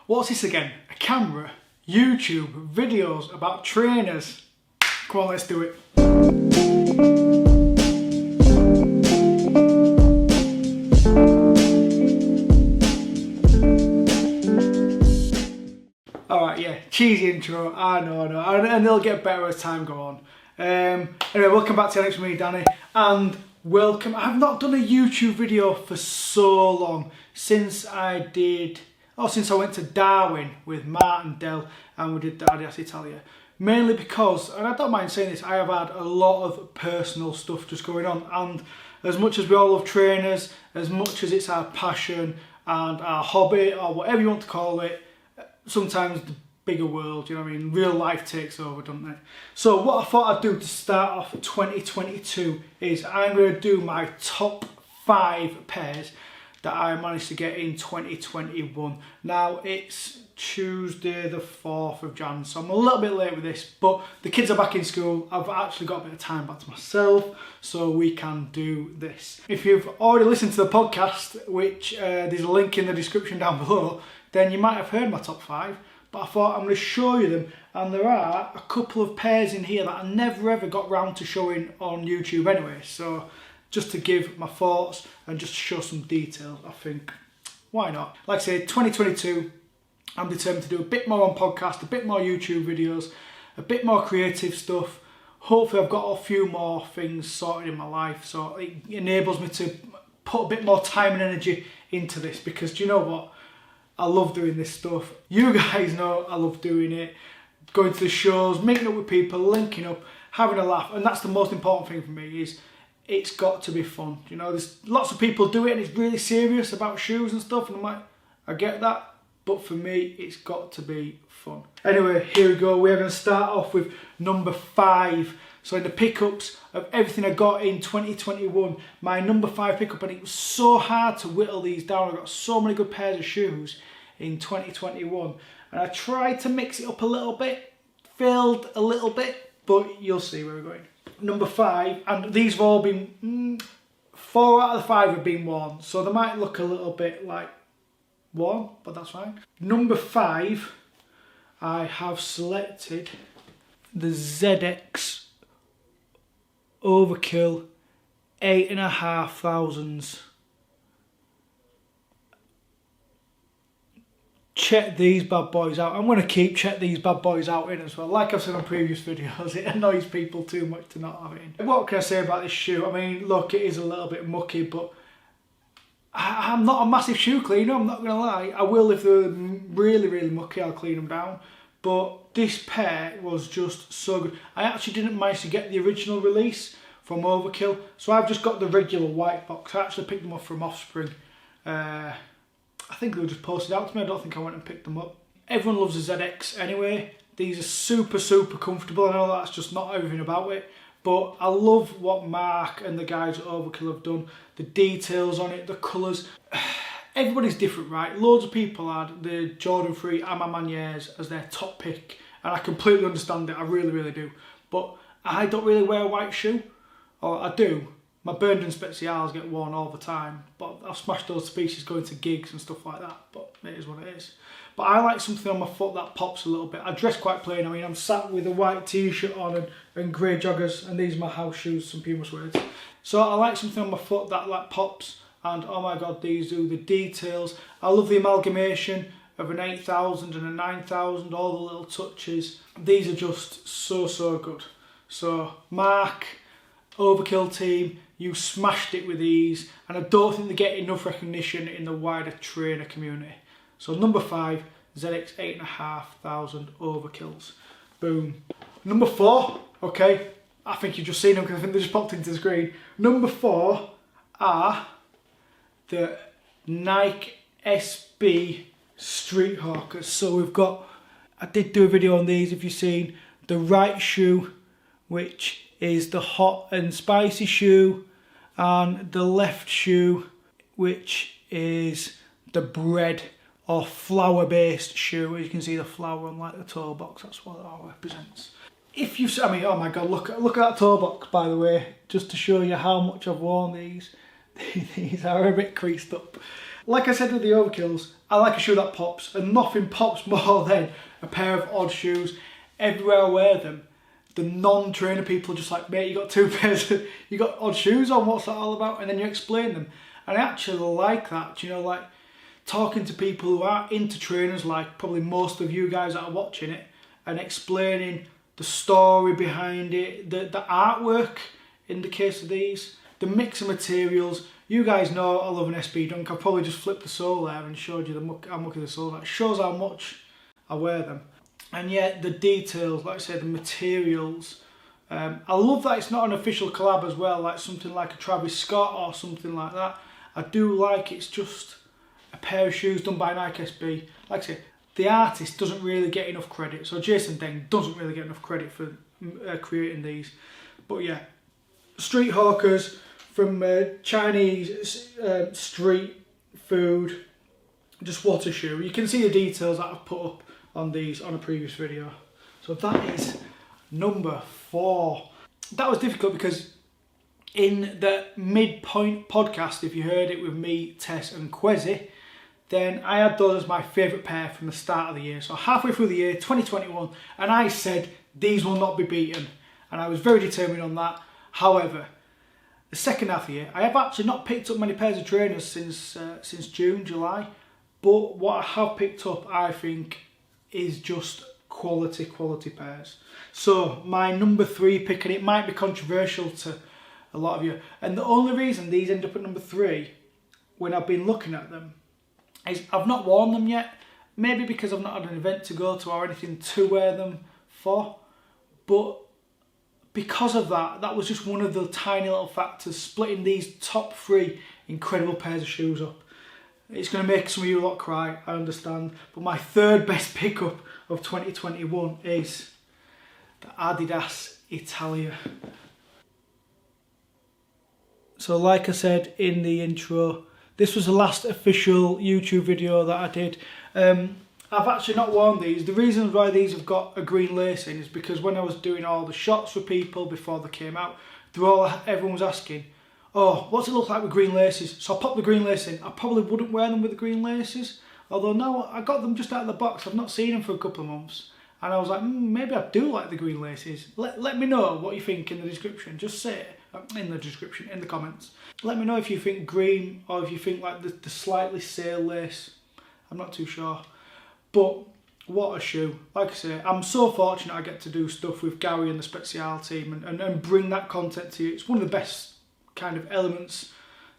What's this again? A camera? YouTube? Videos about trainers? Come on, let's do it. Alright, yeah, cheesy intro, I know, and they'll get better as time goes on. Anyway, welcome back to Annexe with me, Danny, and welcome. I've not done a YouTube video for so long, since I went to Darwin with Matt and Del, and we did the Adidas Spezial. Mainly because, and I don't mind saying this, I have had a lot of personal stuff just going on, and as much as we all love trainers, as much as it's our passion and our hobby, or whatever you want to call it, sometimes the bigger world, you know what I mean, real life takes over, doesn't it? So what I thought I'd do to start off 2022 is I'm going to do my top 5 pairs that I managed to get in 2021. Now it's Tuesday the 4th of Jan, so I'm a little bit late with this, but the kids are back in school. I've actually got a bit of time back to myself, so we can do this. If you've already listened to the podcast, which there's a link in the description down below, then you might have heard my top 5, but I thought I'm going to show you them, and there are a couple of pairs in here that I never ever got round to showing on YouTube anyway, so just to give my thoughts and just to show some details, I think, why not? Like I say, 2022, I'm determined to do a bit more on podcast, a bit more YouTube videos, a bit more creative stuff. Hopefully I've got a few more things sorted in my life, so it enables me to put a bit more time and energy into this, because do you know what? I love doing this stuff. You guys know I love doing it. Going to the shows, meeting up with people, linking up, having a laugh, and that's the most important thing for me, is it's got to be fun. You know, there's lots of people do it and it's really serious about shoes and stuff, and I'm like, I get that, but for me, it's got to be fun. Anyway, here we go. We're going to start off with number 5. So in the pickups of everything I got in 2021, my number 5 pickup, and it was so hard to whittle these down. I got so many good pairs of shoes in 2021, and I tried to mix it up a little bit, failed a little bit, but you'll see where we're going. Number 5, and these have all been, 4 out of the 5 have been worn, so they might look a little bit like worn, but that's fine. Number 5, I have selected the ZX Overkill 8500s. Check these bad boys out. I'm going to check these bad boys out in as well. Like I've said on previous videos, it annoys people too much to not have it in. What can I say about this shoe? I mean, look, it is a little bit mucky, but I'm not a massive shoe cleaner, I'm not going to lie. I will if they're really, really mucky, I'll clean them down. But this pair was just so good. I actually didn't manage to get the original release from Overkill, so I've just got the regular white box. I actually picked them up from Offspring. I think they were just posted out to me. I don't think I went and picked them up. Everyone loves the ZX anyway. These are super, super comfortable. I know that's just not everything about it, but I love what Mark and the guys at Overkill have done. The details on it, the colours. Everybody's different, right? Loads of people had the Jordan 3 Amamaniers as their top pick, and I completely understand it. I really, really do. But I don't really wear a white shoe, or I do. My Adidas Spezials get worn all the time, but I've smashed those species going to gigs and stuff like that, but it is what it is. But I like something on my foot that pops a little bit. I dress quite plain. I mean, I'm sat with a white t-shirt on and grey joggers, and these are my house shoes, some Puma suede. So I like something on my foot that like pops, and oh my god, these do the details. I love the amalgamation of an 8000 and a 9000, all the little touches. These are just so, so good. So Mark, Overkill team, you smashed it with these, and I don't think they get enough recognition in the wider trainer community. So number 5, ZX 8500 Overkills. Boom. Number 4, okay, I think you've just seen them because I think they just popped into the screen. Number 4 are the Nike SB Street Hawkers. So we've got, I did do a video on these if you've seen, the right shoe, which is the hot and spicy shoe, and the left shoe, which is the bread or flour based shoe. As you can see the flour on like the toe box, that's what that represents. If you, I mean, oh my god, look at that toe box, by the way, just to show you how much I've worn these. These are a bit creased up. Like I said with the overkills, I like a shoe that pops, and nothing pops more than a pair of odd shoes. Everywhere I wear them, the non-trainer people are just like, mate, you got two pairs, you got odd shoes on, what's that all about? And then you explain them. And I actually like that, you know, like talking to people who are into trainers, like probably most of you guys that are watching it, and explaining the story behind it, the artwork in the case of these, the mix of materials. You guys know I love an SB Dunk. I've probably just flipped the sole there and showed you how much of the sole. That shows how much I wear them. And yet the details, like I say, the materials. I love that it's not an official collab as well, like something like a Travis Scott or something like that. I do like it's just a pair of shoes done by Nike SB. Like I say, the artist doesn't really get enough credit. So Jason Deng doesn't really get enough credit for creating these. But yeah, street hawkers from Chinese street food. Just what a shoe. You can see the details that I've put up on these on a previous video. So that is number 4. That was difficult because in the midpoint podcast, if you heard it with me, Tess and Kwezi, then I had those as my favourite pair from the start of the year. So halfway through the year, 2021, and I said these will not be beaten. And I was very determined on that. However, the second half of the year, I have actually not picked up many pairs of trainers since June, July. But what I have picked up, I think, is just quality pairs. So my number 3 pick, and it might be controversial to a lot of you, and the only reason these end up at number 3 when I've been looking at them is I've not worn them yet. Maybe because I've not had an event to go to or anything to wear them for, but because of that, that was just one of the tiny little factors splitting these top 3 incredible pairs of shoes up. It's going to make some of you lot cry, I understand. But my third best pickup of 2021 is the Adidas Italia. So like I said in the intro, this was the last official YouTube video that I did. I've actually not worn these. The reason why these have got a green lacing is because when I was doing all the shots for people before they came out, everyone was asking, oh, what's it look like with green laces? So I popped the green lace in. I probably wouldn't wear them with the green laces. Although no, I got them just out of the box. I've not seen them for a couple of months. And I was like, maybe I do like the green laces. Let me know what you think in the description. Just say it in the description, in the comments. Let me know if you think green or if you think like the slightly sail lace. I'm not too sure. But what a shoe. Like I say, I'm so fortunate I get to do stuff with Gary and the Spezial team and bring that content to you. It's one of the best kind of elements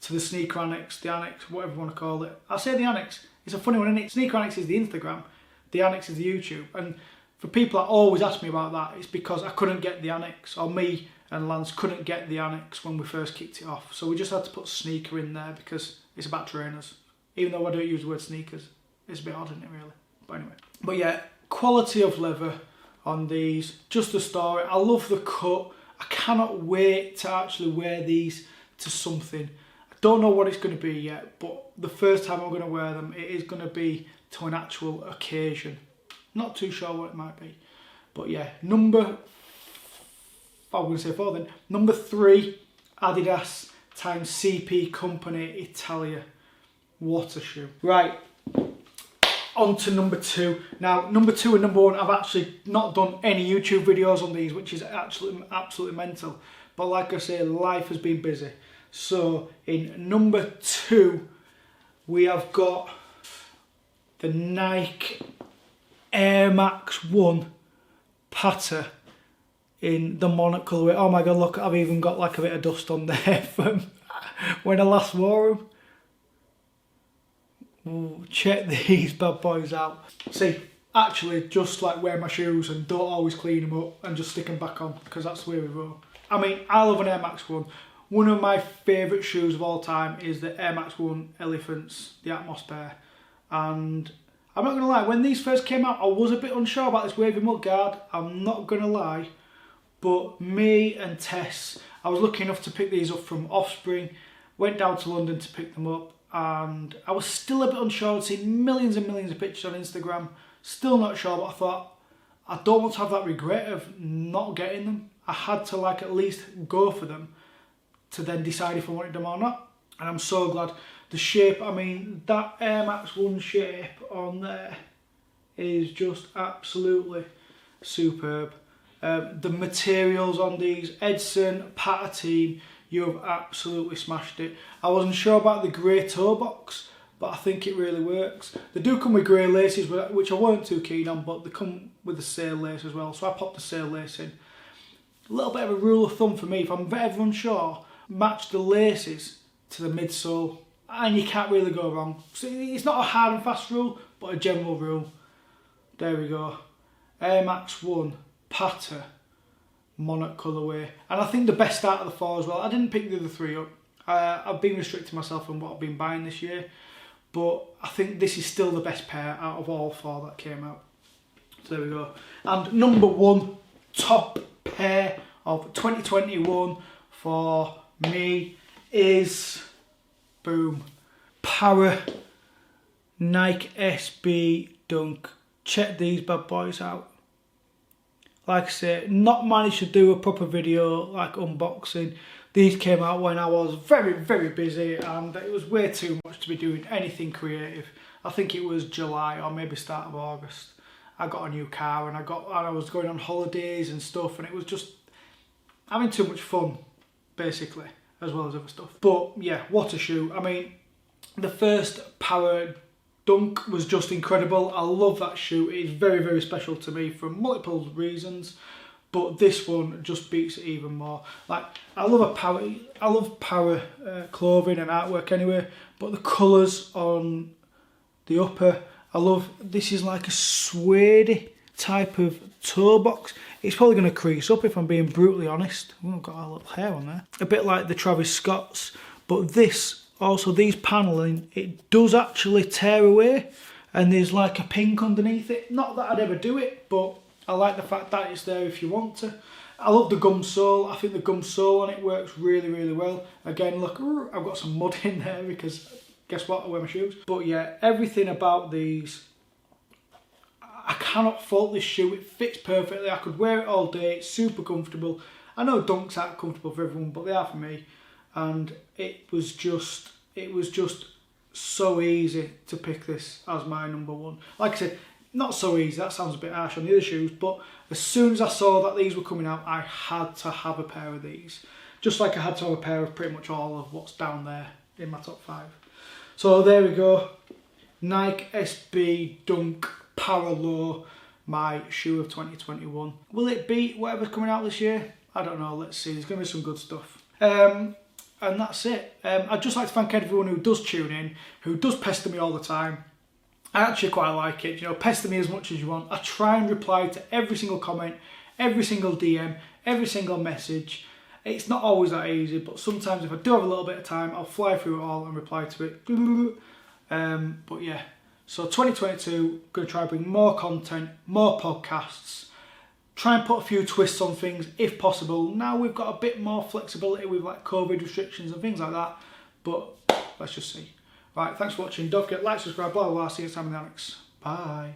to the sneaker annex, the annex, whatever you want to call it. I say the annex, it's a funny one, isn't it? Sneaker annex is the Instagram, the annex is the YouTube. And for people that always ask me about that, it's because I couldn't get the annex, or me and Lance couldn't get the annex when we first kicked it off. So we just had to put sneaker in there because it's about trainers. Even though I don't use the word sneakers, it's a bit odd, isn't it, really? But anyway. But yeah, quality of leather on these, just the story. I love the cut. I cannot wait to actually wear these to something. I don't know what it's going to be yet, but the first time I'm going to wear them, it is going to be to an actual occasion. Not too sure what it might be. But yeah, number 3, Adidas times CP Company Italia. What a shoe. Right, on to number 2. Now, number 2 and number 1, I've actually not done any YouTube videos on these, which is absolutely mental. But like I say, life has been busy. So in number 2, we have got the Nike Air Max 1 patter in the monarch colourway. Oh my god, look, I've even got like a bit of dust on there from when I last wore them. Ooh, check these bad boys out. See, actually just like wear my shoes and don't always clean them up and just stick them back on, because that's the way we roll. I mean, I love an Air Max 1. One of my favourite shoes of all time is the Air Max 1 Elephants, the Atmos pair. And I'm not going to lie, when these first came out, I was a bit unsure about this wavy mud guard. I'm not going to lie. But me and Tess, I was lucky enough to pick these up from Offspring, went down to London to pick them up, and I was still a bit unsure. I'd seen millions and millions of pictures on Instagram, still not sure, but I thought, I don't want to have that regret of not getting them. I had to like at least go for them to then decide if I wanted them or not. And I'm so glad. The shape, I mean, that Air Max 1 shape on there is just absolutely superb. The materials on these, Edson, Patta team, you have absolutely smashed it. I wasn't sure about the grey toe box, but I think it really works. They do come with grey laces, which I weren't too keen on, but they come with the sail lace as well, so I popped the sail lace in. A little bit of a rule of thumb for me, if I'm ever unsure, match the laces to the midsole, and you can't really go wrong. So it's not a hard and fast rule, but a general rule. There we go. Air Max 1, Patta, Monarch colourway. And I think the best out of the 4 as well. I didn't pick the other 3 up. I've been restricting myself on what I've been buying this year. But I think this is still the best pair out of all 4 that came out. So there we go. And number 1 top pair of 2021 for me is, boom, Para Nike SB Dunk. Check these bad boys out. Like I say, not managed to do a proper video like unboxing. These came out when I was very, very busy, and it was way too much to be doing anything creative. I think it was July or maybe start of August. I got a new car and I was going on holidays and stuff, and it was just having too much fun, basically, as well as other stuff. But yeah, what a shoe. I mean, the first Para Dunk was just incredible. I love that shoe. It is very, very special to me for multiple reasons, but this one just beats it even more. Like, I love Para clothing and artwork anyway, but the colours on the upper, I love. This is like a suede type of toe box. It's probably going to crease up if I'm being brutally honest. Oh, I've got a little hair on there. A bit like the Travis Scott's, but this, also these panelling, it does actually tear away, and there's like a pink underneath it. Not that I'd ever do it, but I like the fact that it's there if you want to. I love the gum sole. I think the gum sole on it works really, really well. Again, look, I've got some mud in there because guess what, I wear my shoes. But yeah, everything about these, I cannot fault this shoe. It fits perfectly. I could wear it all day. It's super comfortable. I know Dunks aren't comfortable for everyone, but they are for me. And it was just so easy to pick this as my number 1. Like I said, not so easy, that sounds a bit harsh on the other shoes, but as soon as I saw that these were coming out, I had to have a pair of these. Just like I had to have a pair of pretty much all of what's down there in my top 5. So there we go. Nike SB Dunk Para Low, my shoe of 2021. Will it beat whatever's coming out this year? I don't know, let's see. There's going to be some good stuff. And that's it. I'd just like to thank everyone who does tune in, who does pester me all the time. I actually quite like it, you know, pester me as much as you want. I try and reply to every single comment, every single DM, every single message. It's not always that easy, but sometimes if I do have a little bit of time, I'll fly through it all and reply to it. But yeah, so 2022, going to try and bring more content, more podcasts, try and put a few twists on things if possible. Now we've got a bit more flexibility with like COVID restrictions and things like that, but let's just see. Right, thanks for watching. Don't forget to like, subscribe, blah, blah, blah. See you next time in the Annexe. Bye.